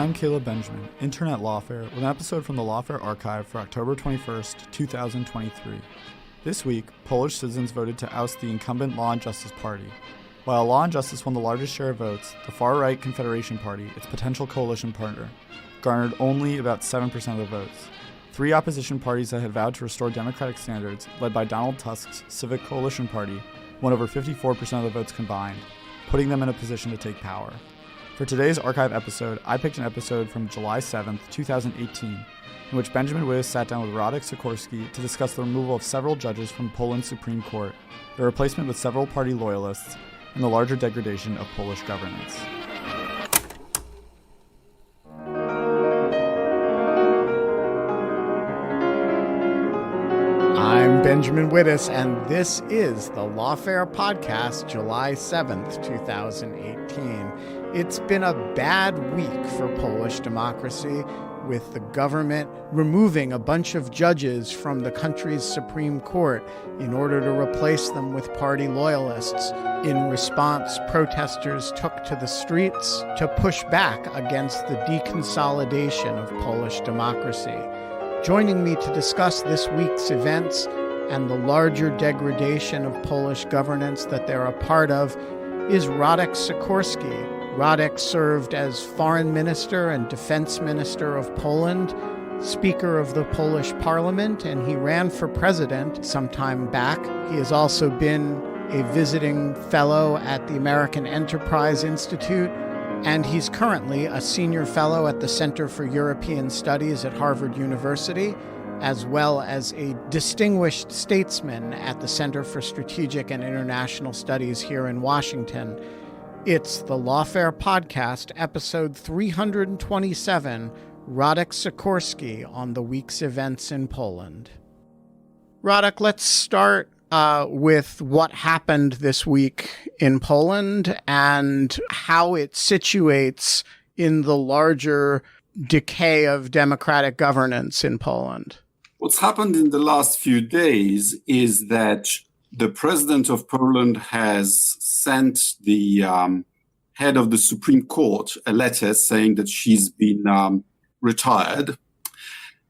I'm Caleb Benjamin, intern at Lawfare, with an episode from the Lawfare archive for October 21st, 2023. This week, Polish citizens voted to oust the incumbent Law and Justice Party. While Law and Justice won the largest share of votes, the far-right Confederation Party, its potential coalition partner, garnered only about 7% of the votes. Three opposition parties that had vowed to restore democratic standards, led by Donald Tusk's Civic Coalition Party, won over 54% of the votes combined, putting them in a position to take power. For today's archive episode, I picked an episode from July 7th, 2018, in which Benjamin Wittes sat down with Radek Sikorski to discuss the removal of several judges from Poland's Supreme Court, the replacement with several party loyalists, and the larger degradation of Polish governance. I'm Benjamin Wittes, and this is the Lawfare podcast, July 7th, 2018. It's been a bad week for Polish democracy, with the government removing a bunch of judges from the country's Supreme Court in order to replace them with party loyalists. In response, protesters took to the streets to push back against the deconsolidation of Polish democracy. Joining me to discuss this week's events and the larger degradation of Polish governance that they're a part of is Radek Sikorski. Radek served as Foreign Minister and Defense Minister of Poland, Speaker of the Polish Parliament, and he ran for president some time back. He has also been a visiting fellow at the American Enterprise Institute, and he's currently a senior fellow at the Center for European Studies at Harvard University, as well as a distinguished statesman at the Center for Strategic and International Studies here in Washington. It's the Lawfare Podcast, episode 327, Radek Sikorski on the week's events in Poland. Radek, let's start with what happened this week in Poland and how it situates in the larger decay of democratic governance in Poland. What's happened in the last few days is that the president of Poland has sent the head of the Supreme Court a letter saying that she's been retired.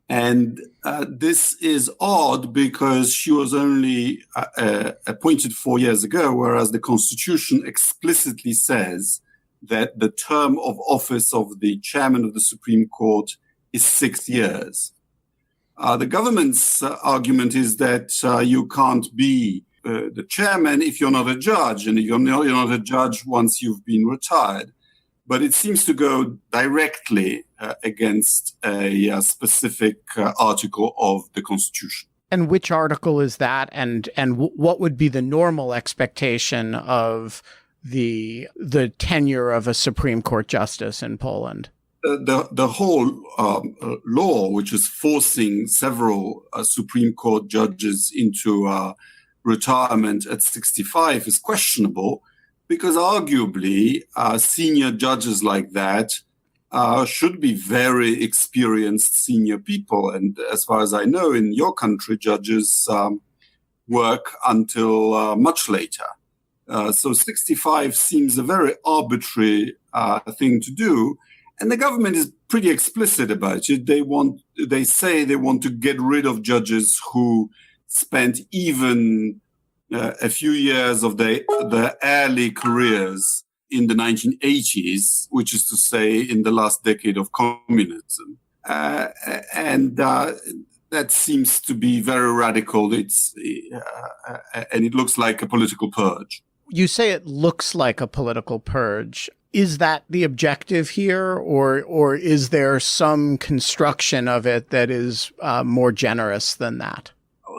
And this is odd because she was only appointed 4 years ago, whereas the Constitution explicitly says that the term of office of the chairman of the Supreme Court is 6 years. The government's argument is that you can't be the chairman if you're not a judge, and you're not a judge once you've been retired. But it seems to go directly against a specific article of the Constitution. And which article is that? And what would be the normal expectation of the tenure of a Supreme Court justice in Poland? The whole law, which is forcing several Supreme Court judges into retirement at 65, is questionable because arguably senior judges like that should be very experienced senior people. And as far as I know, in your country, judges work until much later. So 65 seems a very arbitrary thing to do. And the government is pretty explicit about it. They say they want to get rid of judges who spent even a few years of their early careers in the 1980s, which is to say in the last decade of communism. And that seems to be very radical. And it looks like a political purge. You say it looks like a political purge. Is that the objective here, or is there some construction of it that is more generous than that?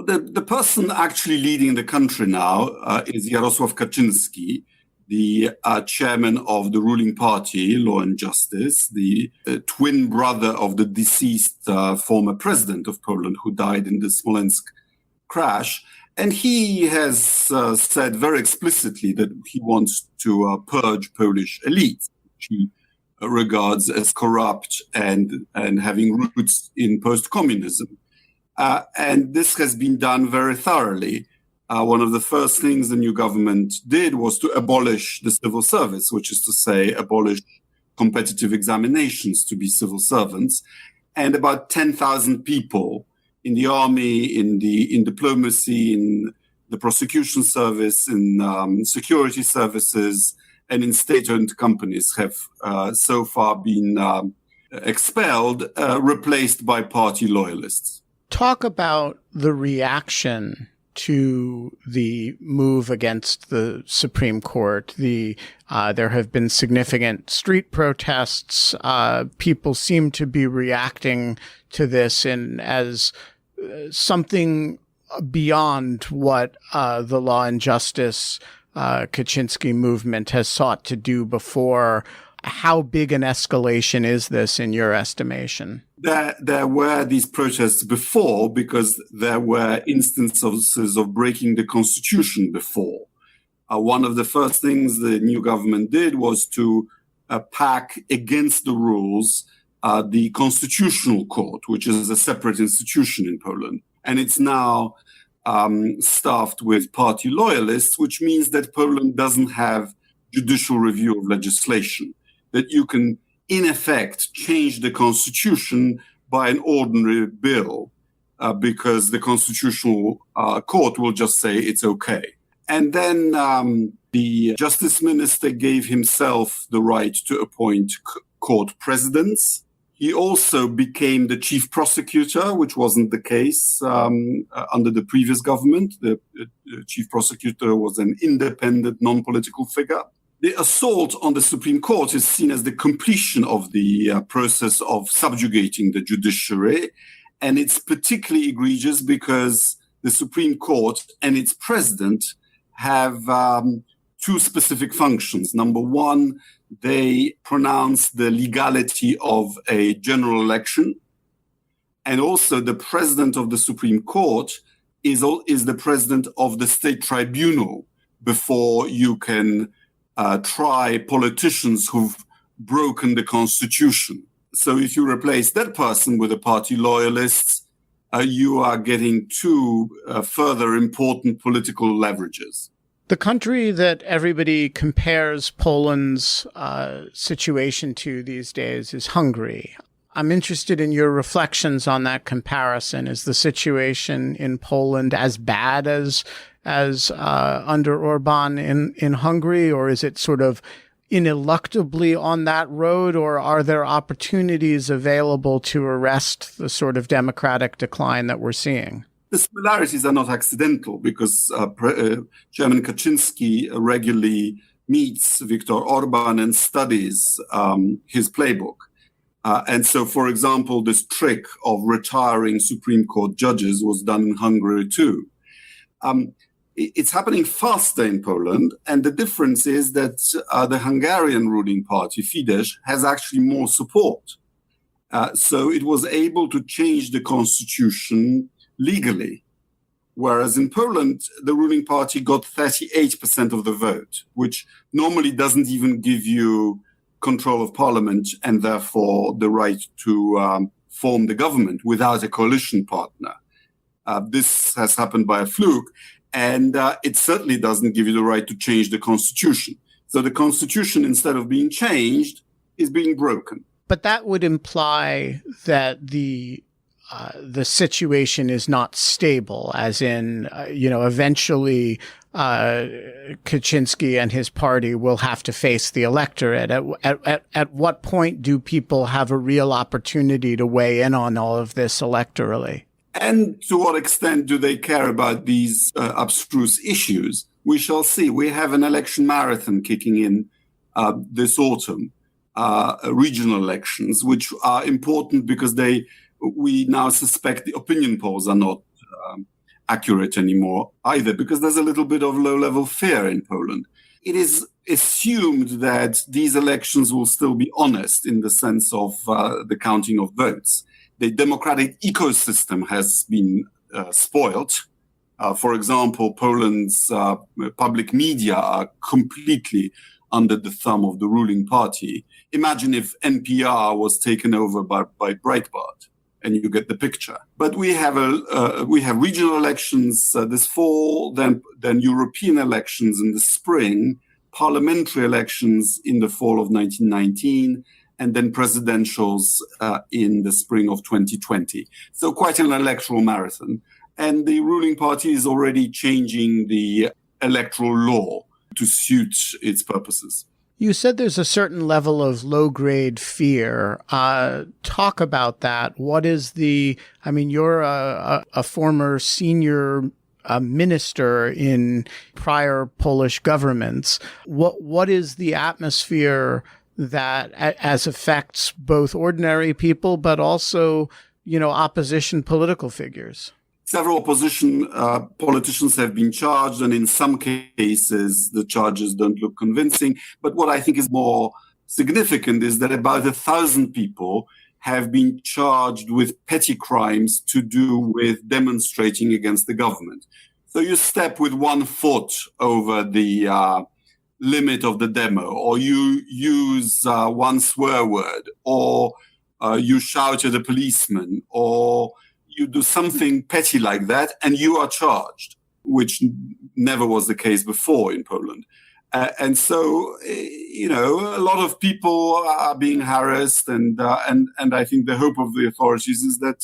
The person actually leading the country now is Jarosław Kaczyński, the chairman of the ruling party, Law and Justice, the twin brother of the deceased former president of Poland who died in the Smolensk crash. And he has said very explicitly that he wants to purge Polish elites, which he regards as corrupt and having roots in post-communism. And this has been done very thoroughly. One of the first things the new government did was to abolish the civil service, which is to say abolish competitive examinations to be civil servants, and about 10,000 people in the army, in diplomacy, in the prosecution service, in security services, and in state-owned companies have so far been expelled, replaced by party loyalists. Talk about the reaction to the move against the Supreme Court. There have been significant street protests. People seem to be reacting to this as something beyond what the Law and Justice Kaczynski movement has sought to do before. How big an escalation is this in your estimation? There were these protests before because there were instances of breaking the constitution before. One of the first things the new government did was to pack against the rules the Constitutional Court, which is a separate institution in Poland. And it's now staffed with party loyalists, which means that Poland doesn't have judicial review of legislation, that you can, in effect, change the constitution by an ordinary bill because the Constitutional Court will just say it's okay. And then the Justice Minister gave himself the right to appoint court presidents. He also became the chief prosecutor, which wasn't the case under the previous government. The chief prosecutor was an independent, non-political figure. The assault on the Supreme Court is seen as the completion of the process of subjugating the judiciary. And it's particularly egregious because the Supreme Court and its president have two specific functions. Number one, they pronounce the legality of a general election. And also the president of the Supreme Court is the president of the state tribunal before you can try politicians who've broken the constitution. So if you replace that person with a party loyalist, you are getting two further important political leverages. The country that everybody compares Poland's situation to these days is Hungary. I'm interested in your reflections on that comparison. Is the situation in Poland as bad as under Orban in Hungary, or is it sort of ineluctably on that road, or are there opportunities available to arrest the sort of democratic decline that we're seeing? The similarities are not accidental because Chairman Kaczynski regularly meets Viktor Orban and studies his playbook. And so, for example, this trick of retiring Supreme Court judges was done in Hungary too. It's happening faster in Poland, and the difference is that the Hungarian ruling party, Fidesz, has actually more support. So it was able to change the constitution legally, whereas in Poland, the ruling party got 38% of the vote, which normally doesn't even give you control of parliament and therefore the right to form the government without a coalition partner. This has happened by a fluke. And it certainly doesn't give you the right to change the constitution. So the constitution, instead of being changed, is being broken. But that would imply that the situation is not stable, as in, eventually Kaczynski and his party will have to face the electorate. At what point do people have a real opportunity to weigh in on all of this electorally? And to what extent do they care about these abstruse issues? We shall see. We have an election marathon kicking in this autumn, regional elections, which are important because we now suspect the opinion polls are not accurate anymore either, because there's a little bit of low-level fear in Poland. It is assumed that these elections will still be honest in the sense of the counting of votes. The democratic ecosystem has been spoiled. For example, Poland's public media are completely under the thumb of the ruling party. Imagine if NPR was taken over by Breitbart, and you get the picture. But we have regional elections this fall, then European elections in the spring, parliamentary elections in the fall of 1919, and then presidentials in the spring of 2020. So quite an electoral marathon. And the ruling party is already changing the electoral law to suit its purposes. You said there's a certain level of low-grade fear. Talk about that. What is you're a former senior minister in prior Polish governments. What is the atmosphere that as affects both ordinary people, but also, opposition political figures? Several opposition politicians have been charged, and in some cases, the charges don't look convincing. But what I think is more significant is that about 1,000 people have been charged with petty crimes to do with demonstrating against the government. So you step with 1 foot over the limit of the demo, or you use one swear word, or you shout at a policeman, or you do something petty like that, and you are charged, which never was the case before in Poland. And so, a lot of people are being harassed, and I think the hope of the authorities is that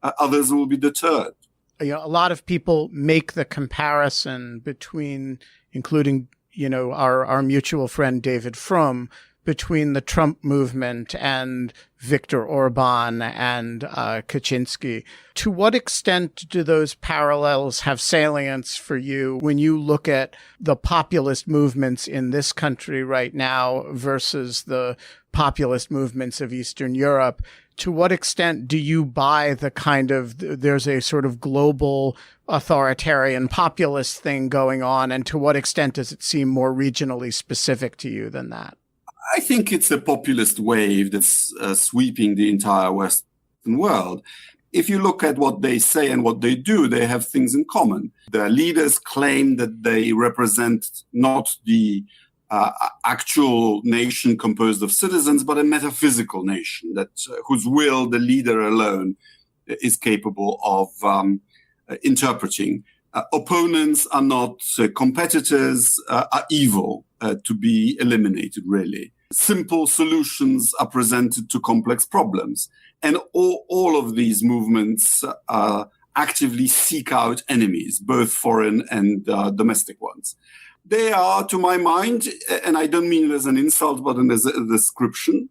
others will be deterred. A lot of people make the comparison between, including, our mutual friend David Frum, between the Trump movement and Viktor Orban and Kaczynski. To what extent do those parallels have salience for you when you look at the populist movements in this country right now versus the populist movements of Eastern Europe? To what extent do you buy the there's a sort of global authoritarian populist thing going on, and to what extent does it seem more regionally specific to you than that? I think it's a populist wave that's sweeping the entire Western world. If you look at what they say and what they do, they have things in common. The leaders claim that they represent not the actual nation composed of citizens, but a metaphysical nation that whose will the leader alone is capable of interpreting. Opponents are not competitors, are evil to be eliminated, really. Simple solutions are presented to complex problems. And all of these movements actively seek out enemies, both foreign and domestic ones. They are, to my mind, and I don't mean it as an insult, but as a description,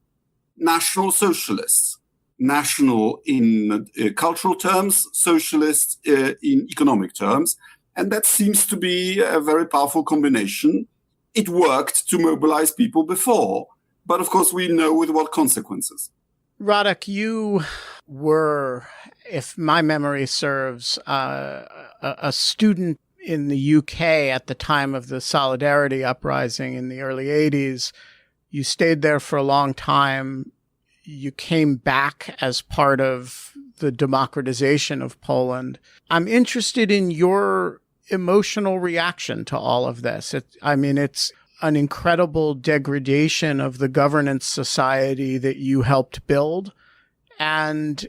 national socialists. National in cultural terms, socialist in economic terms. And that seems to be a very powerful combination. It worked to mobilize people before, but of course we know with what consequences. Radek, you were, if my memory serves, a student in the UK at the time of the Solidarity Uprising in the early 80s. You stayed there for a long time. You came back as part of the democratization of Poland. I'm interested in your emotional reaction to all of this. It's an incredible degradation of the governance society that you helped build, and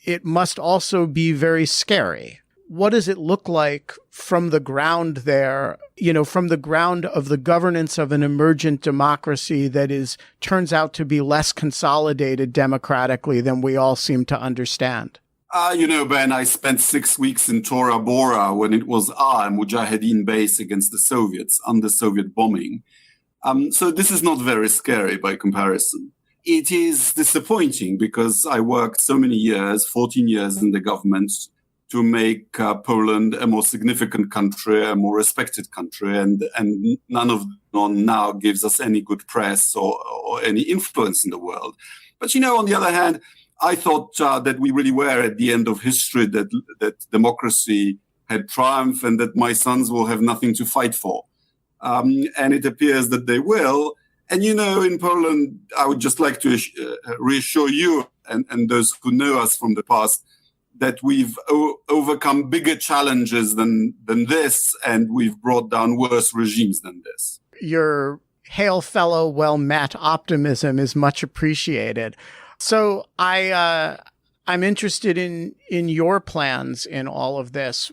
it must also be very scary. What does it look like from the ground there, from the ground of the governance of an emergent democracy that turns out to be less consolidated democratically than we all seem to understand? Ben, I spent 6 weeks in Tora Bora when it was our Mujahideen base against the Soviets under Soviet bombing. So this is not very scary by comparison. It is disappointing because I worked so many years, 14 years in the government, to make Poland a more significant country, a more respected country, and none of them now gives us any good press or any influence in the world. But on the other hand, I thought that we really were at the end of history, that democracy had triumphed and that my sons will have nothing to fight for. And it appears that they will. And, in Poland, I would just like to reassure you and those who know us from the past that we've overcome bigger challenges than this, and we've brought down worse regimes than this. Your hail fellow, well met optimism is much appreciated. So I'm interested in your plans in all of this.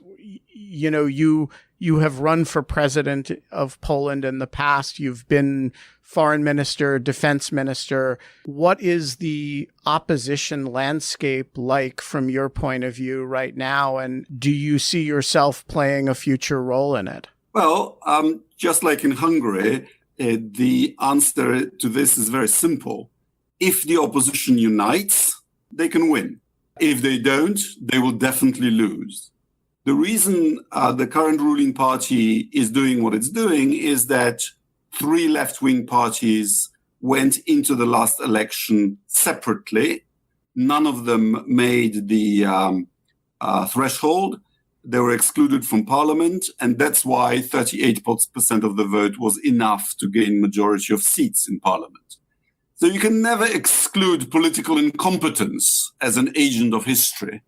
you have run for president of Poland in the past. You've been foreign minister, defense minister. What is the opposition landscape like from your point of view right now? And do you see yourself playing a future role in it? Well, just like in Hungary, the answer to this is very simple. If the opposition unites, they can win. If they don't, they will definitely lose. The reason the current ruling party is doing what it's doing is that 3 left-wing parties went into the last election separately. None of them made the threshold. They were excluded from parliament, and that's why 38% of the vote was enough to gain majority of seats in parliament. So you can never exclude political incompetence as an agent of history.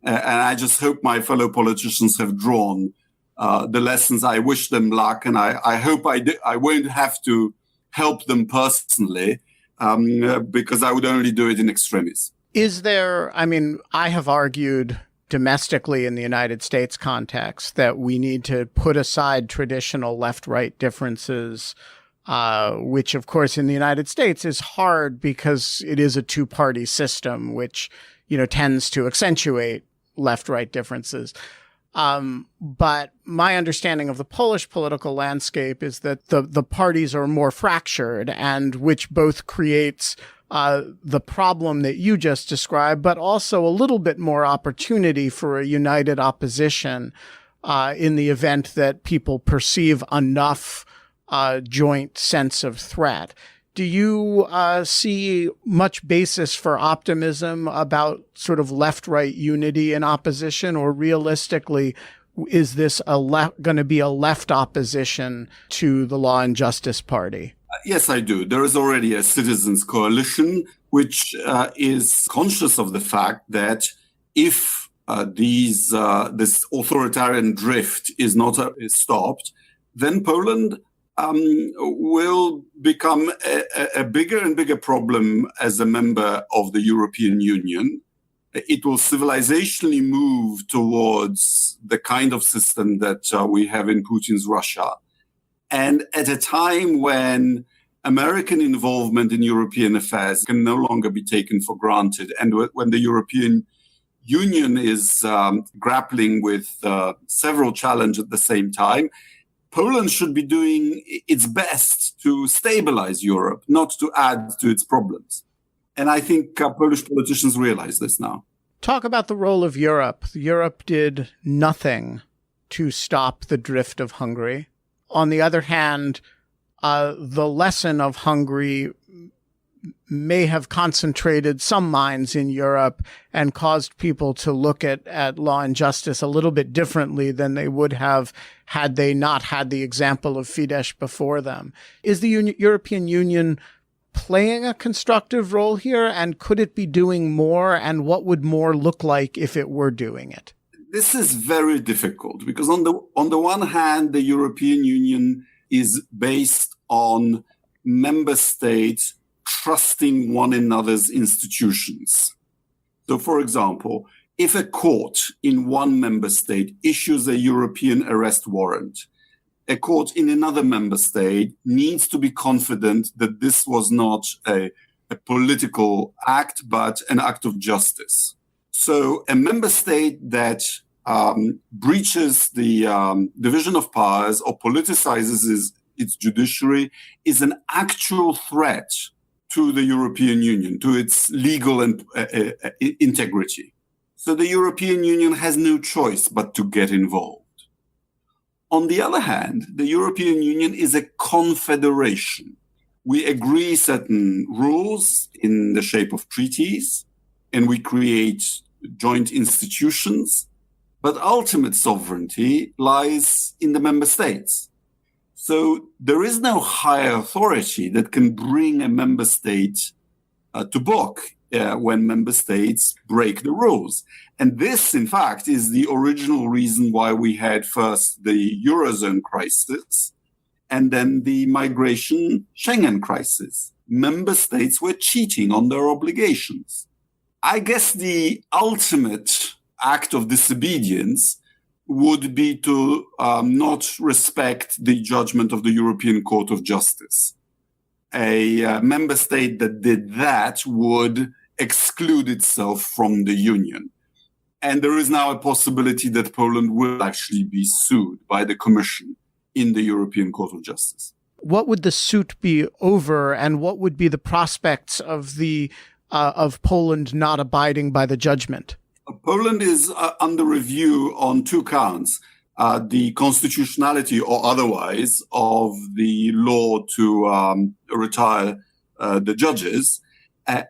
And I just hope my fellow politicians have drawn the lessons. I wish them luck, and I hope I won't have to help them personally because I would only do it in extremis. I have argued domestically in the United States context that we need to put aside traditional left-right differences, which, of course, in the United States is hard because it is a two-party system, which, tends to accentuate left-right differences. But my understanding of the Polish political landscape is that the parties are more fractured, and which both creates the problem that you just described, but also a little bit more opportunity for a united opposition in the event that people perceive enough joint sense of threat. Do you see much basis for optimism about sort of left-right unity in opposition, or realistically, is this going to be a left opposition to the Law and Justice Party? Yes, I do. There is already a citizens' coalition which is conscious of the fact that if this authoritarian drift is not stopped, then Poland will become a bigger and bigger problem as a member of the European Union. It will civilizationally move towards the kind of system that we have in Putin's Russia. And at a time when American involvement in European affairs can no longer be taken for granted, and when the European Union is grappling with several challenges at the same time, Poland should be doing its best to stabilize Europe, not to add to its problems. And I think Polish politicians realize this now. Talk about the role of Europe. Europe did nothing to stop the drift of Hungary. On the other hand, the lesson of Hungary may have concentrated some minds in Europe and caused people to look at law and justice a little bit differently than they would have had they not had the example of Fidesz before them. Is the European Union playing a constructive role here, and could it be doing more, and what would more look like if it were doing it? This is very difficult because on the one hand, the European Union is based on member states trusting one another's institutions. So, for example, if a court in one member state issues a European arrest warrant, a court in another member state needs to be confident that this was not a political act, but an act of justice. So a member state that breaches the division of powers or politicizes its judiciary is an actual threat to the European Union, to its legal and integrity. So the European Union has no choice but to get involved. On the other hand, the European Union is a confederation. We agree certain rules in the shape of treaties, and we create joint institutions, but ultimate sovereignty lies in the member states. So there is no higher authority that can bring a member state to book when member states break the rules. And this, in fact, is the original reason why we had first the Eurozone crisis and then the migration Schengen crisis. Member states were cheating on their obligations. I guess the ultimate act of disobedience would be to not respect the judgment of the European Court of Justice. A member state that did that would exclude itself from the Union. And there is now a possibility that Poland will actually be sued by the Commission in the European Court of Justice. What would the suit be over, and what would be the prospects of of Poland not abiding by the judgment? Poland is under review on two counts. The constitutionality or otherwise of the law to retire the judges.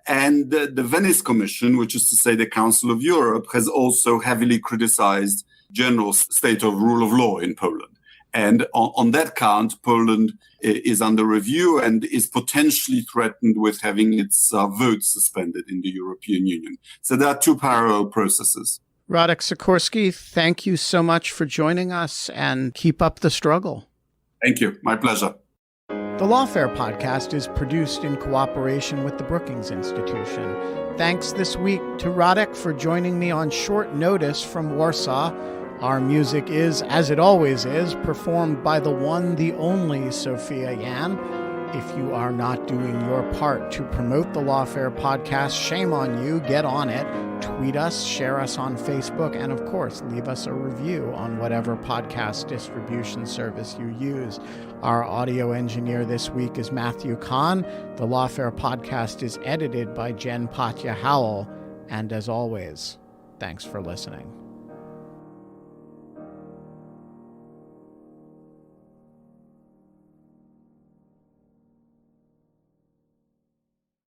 And the Venice Commission, which is to say the Council of Europe, has also heavily criticized general state of rule of law in Poland. And on that count, Poland is under review and is potentially threatened with having its vote suspended in the European Union. So there are two parallel processes. Radek Sikorski, thank you so much for joining us, and keep up the struggle. Thank you. My pleasure. The Lawfare podcast is produced in cooperation with the Brookings Institution. Thanks this week to Radek for joining me on short notice from Warsaw. Our music is, as it always is, performed by the one, the only Sophia Yan. If you are not doing your part to promote the Lawfare podcast, shame on you. Get on it. Tweet us, share us on Facebook, and of course, leave us a review on whatever podcast distribution service you use. Our audio engineer this week is Matthew Kahn. The Lawfare podcast is edited by Jen Patja Howell. And as always, thanks for listening.